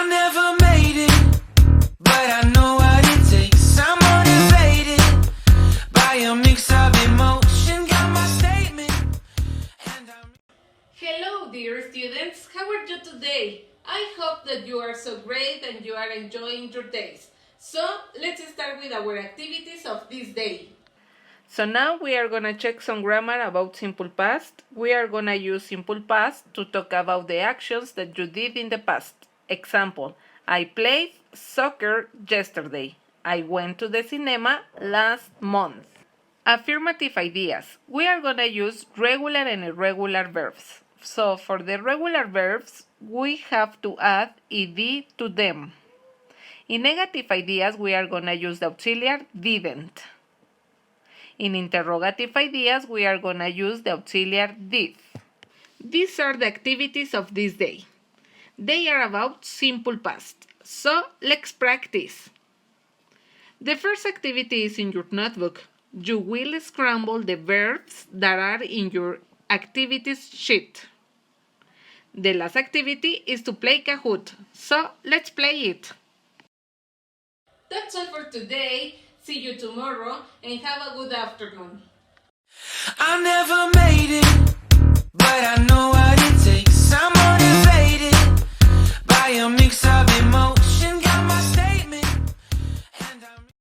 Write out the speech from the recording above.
I never made it, but I know what it takes. I'm motivated by a mix of emotion. Got my statement, and I'm... Hello, dear students. How are you today? I hope that you are so great and you are enjoying your days. So, let's start with our activities of this day. So now we are going to check some grammar about simple past. We are going to use simple past to talk about the actions that you did in the past. Example, I played soccer yesterday. I went to the cinema last month. Affirmative ideas. We are going to use regular and irregular verbs. So for the regular verbs, we have to add ed to them. In negative ideas, we are going to use the auxiliary didn't. In interrogative ideas, we are going to use the auxiliary did. These are the activities of this day. They are about simple past. So let's practice. The first activity is in your notebook. You will scramble the verbs that are in your activities sheet. The last activity is to play Kahoot. So let's play it. That's all for today. See you tomorrow and have a good afternoon. I never made it,